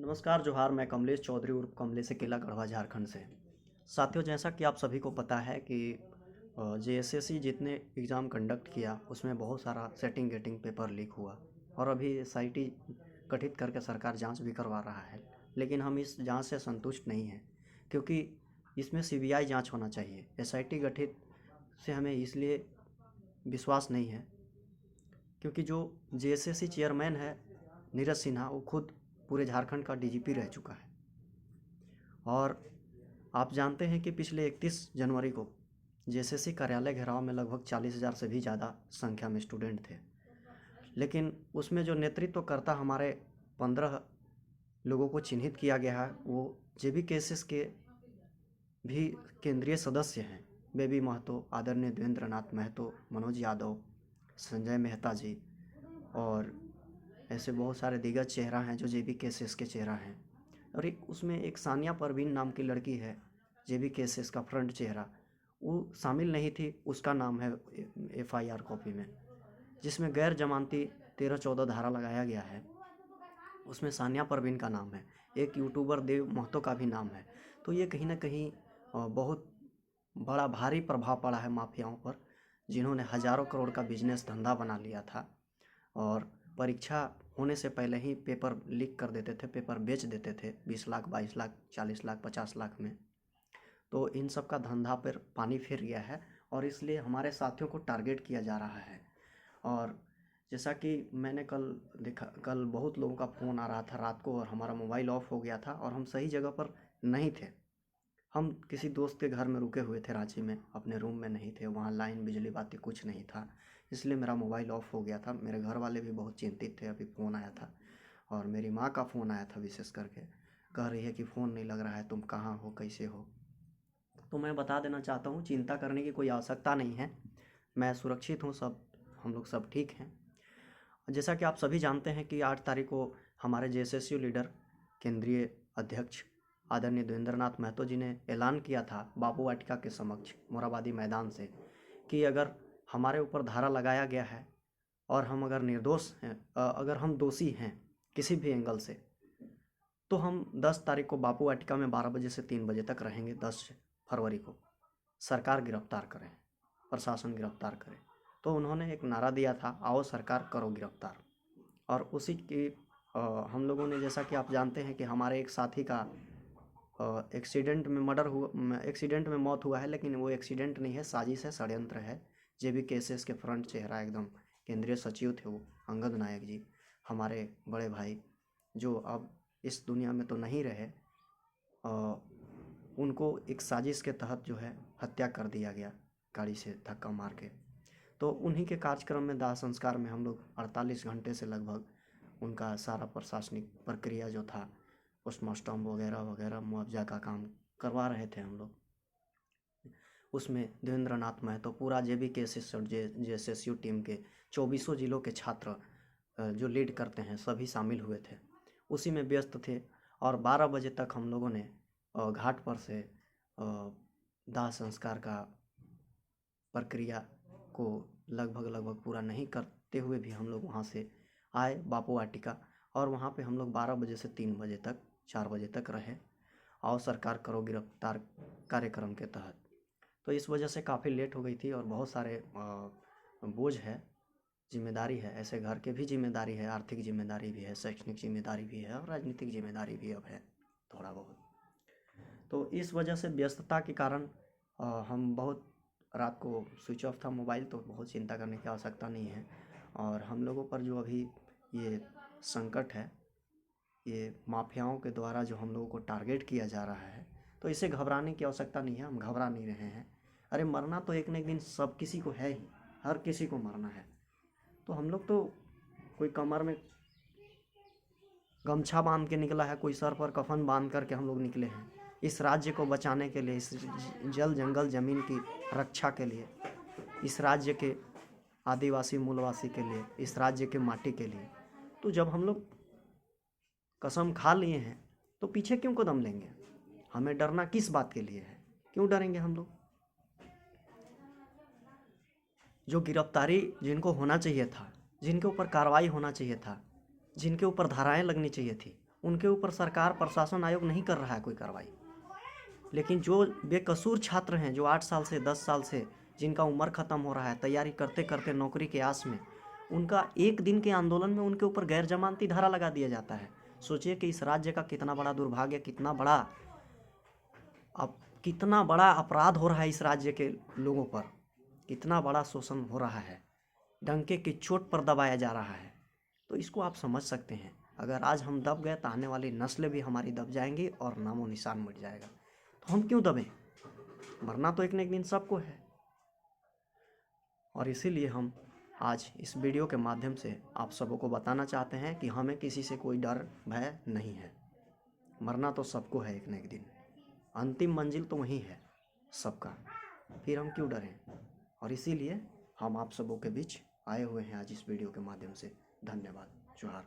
नमस्कार जोहार। मैं कमलेश चौधरी उर्फ कमलेश से किला गढ़वा झारखंड से। साथियों, जैसा कि आप सभी को पता है कि जेएसएससी जितने एग्ज़ाम कंडक्ट किया उसमें बहुत सारा सेटिंग गेटिंग पेपर लीक हुआ और अभी एसआईटी गठित करके सरकार जांच भी करवा रहा है। लेकिन हम इस जांच से संतुष्ट नहीं हैं क्योंकि इसमें सीबीआई जांच होना चाहिए। एसआईटी गठित से हमें इसलिए विश्वास नहीं है क्योंकि जो जेएसएससी चेयरमैन है नीरज सिन्हा, वो खुद पूरे झारखंड का डीजीपी रह चुका है। और आप जानते हैं कि पिछले 31 जनवरी को जेएसएससी कार्यालय घेराव में लगभग 40,000 से भी ज़्यादा संख्या में स्टूडेंट थे। लेकिन उसमें जो नेतृत्व करता हमारे 15 लोगों को चिन्हित किया गया है, वो जेबी केसेस के भी केंद्रीय सदस्य हैं। बेबी महतो, आदरणीय देवेंद्र नाथ महतो, मनोज यादव, संजय मेहता जी और ऐसे बहुत सारे दिग्गज चेहरा हैं जो जेबी केसेस के चेहरा हैं। और एक उसमें एक सानिया परवीन नाम की लड़की है, जेबी केसेस का फ्रंट चेहरा, वो शामिल नहीं थी। उसका नाम है एफआईआर कॉपी में, जिसमें गैर जमानती 13-14 धारा लगाया गया है। उसमें सानिया परवीन का नाम है, एक यूट्यूबर देव महतो का भी नाम है। तो ये कहीं ना कहीं बहुत बड़ा भारी प्रभाव पड़ा है माफियाओं पर, जिन्होंने हज़ारों करोड़ का बिजनेस धंधा बना लिया था और परीक्षा होने से पहले ही पेपर लीक कर देते थे, पेपर बेच देते थे 20 लाख, 22 लाख, 40 लाख, 50 लाख में। तो इन सब का धंधा पर पानी फिर गया है और इसलिए हमारे साथियों को टारगेट किया जा रहा है। और जैसा कि मैंने कल देखा, कल बहुत लोगों का फ़ोन आ रहा था रात को और हमारा मोबाइल ऑफ हो गया था और हम सही जगह पर नहीं थे। हम किसी दोस्त के घर में रुके हुए थे रांची में, अपने रूम में नहीं थे। वहाँ लाइन बिजली बाती कुछ नहीं था, इसलिए मेरा मोबाइल ऑफ हो गया था। मेरे घर वाले भी बहुत चिंतित थे। अभी फ़ोन आया था और मेरी माँ का फ़ोन आया था विशेष करके, कह रही है कि फ़ोन नहीं लग रहा है, तुम कहाँ हो, कैसे हो। तो मैं बता देना चाहता हूँ, चिंता करने की कोई आवश्यकता नहीं है। मैं सुरक्षित हूँ, सब हम लोग सब ठीक हैं। जैसा कि आप सभी जानते हैं कि 8 तारीख को हमारे जेएसएसयू लीडर, केंद्रीय अध्यक्ष आदरणीय देवेंद्र नाथ महतो जी ने ऐलान किया था बापू वाटिका के समक्ष मोराबादी मैदान से कि अगर हमारे ऊपर धारा लगाया गया है और हम अगर निर्दोष हैं, अगर हम दोषी हैं किसी भी एंगल से, तो हम 10 तारीख को बापू वाटिका में 12 बजे से 3 बजे तक रहेंगे। 10 फरवरी को सरकार गिरफ्तार करें, प्रशासन गिरफ्तार करे। तो उन्होंने एक नारा दिया था, आओ सरकार करो गिरफ्तार। और उसी की हम लोगों ने, जैसा कि आप जानते हैं कि हमारे एक साथी का एक्सीडेंट में मर्डर हुआ, एक्सीडेंट में मौत हुआ है, लेकिन वो एक्सीडेंट नहीं है, साजिश है, षड्यंत्र है। जेबी केसेस के फ्रंट चेहरा एकदम केंद्रीय सचिव थे वो, अंगद नायक जी, हमारे बड़े भाई, जो अब इस दुनिया में तो नहीं रहे। उनको एक साजिश के तहत जो है हत्या कर दिया गया, गाड़ी से धक्का मार के। तो उन्हीं के कार्यक्रम में दाह संस्कार में हम लोग 48 घंटे से लगभग उनका सारा प्रशासनिक प्रक्रिया जो था, पोस्टमार्टम वगैरह वगैरह, मुआवजा का काम करवा रहे थे हम लोग। उसमें देवेंद्र नाथ महतो, पूरा जेबी केसेस और जेएसएसयू टीम के 24 जिलों के छात्र जो लीड करते हैं सभी शामिल हुए थे, उसी में व्यस्त थे। और 12 बजे तक हम लोगों ने घाट पर से दाह संस्कार का प्रक्रिया को लगभग पूरा नहीं करते हुए भी हम लोग वहाँ से आए बापू वाटिका, और वहाँ पे हम लोग 12 बजे से 3 बजे तक, 4 बजे तक रहे, आओ सरकार करो गिरफ्तार कार्यक्रम के तहत। तो इस वजह से काफ़ी लेट हो गई थी और बहुत सारे बोझ है, जिम्मेदारी है, ऐसे घर के भी जिम्मेदारी है, आर्थिक जिम्मेदारी भी है, शैक्षणिक जिम्मेदारी भी है और राजनीतिक जिम्मेदारी भी अब है थोड़ा बहुत। तो इस वजह से व्यस्तता के कारण हम बहुत, रात को स्विच ऑफ था मोबाइल, तो बहुत चिंता करने की आवश्यकता नहीं है। और हम लोगों पर जो अभी ये संकट है, ये माफियाओं के द्वारा जो हम लोगों को टारगेट किया जा रहा है, तो इसे घबराने की आवश्यकता नहीं है। हम घबरा नहीं रहे हैं। अरे मरना तो एक न एक दिन सब किसी को है ही, हर किसी को मरना है। तो हम लोग तो, कोई कमर में गमछा बांध के निकला है, कोई सर पर कफन बांध करके हम लोग निकले हैं इस राज्य को बचाने के लिए, इस जल जंगल ज़मीन की रक्षा के लिए, इस राज्य के आदिवासी मूलवासी के लिए, इस राज्य के माटी के लिए। तो जब हम लोग कसम खा लिए हैं तो पीछे क्यों कदम लेंगे? हमें डरना किस बात के लिए है? क्यों डरेंगे हम लोग? जो गिरफ्तारी जिनको होना चाहिए था, जिनके ऊपर कार्रवाई होना चाहिए था, जिनके ऊपर धाराएं लगनी चाहिए थी, उनके ऊपर सरकार प्रशासन आयोग नहीं कर रहा है कोई कार्रवाई। लेकिन जो बेकसूर छात्र हैं, जो 8 साल से 10 साल से जिनका उम्र ख़त्म हो रहा है तैयारी करते करते नौकरी के आस में, उनका एक दिन के आंदोलन में उनके ऊपर गैर जमानती धारा लगा दिया जाता है। सोचिए कि इस राज्य का कितना बड़ा दुर्भाग्य, कितना बड़ा अपराध हो रहा है इस राज्य के लोगों पर, कितना बड़ा शोषण हो रहा है, डंके की चोट पर दबाया जा रहा है। तो इसको आप समझ सकते हैं, अगर आज हम दब गए तो आने वाली नस्लें भी हमारी दब जाएंगी और नामो निशान मिट जाएगा। तो हम क्यों दबें? मरना तो एक न एक दिन सबको है। और इसीलिए हम आज इस वीडियो के माध्यम से आप सबों को बताना चाहते हैं कि हमें किसी से कोई डर भय नहीं है। मरना तो सबको है एक न एक दिन, अंतिम मंजिल तो वही है सबका, फिर हम क्यों डरें? और इसीलिए हम आप सबों के बीच आए हुए हैं आज इस वीडियो के माध्यम से। धन्यवाद। जोहार।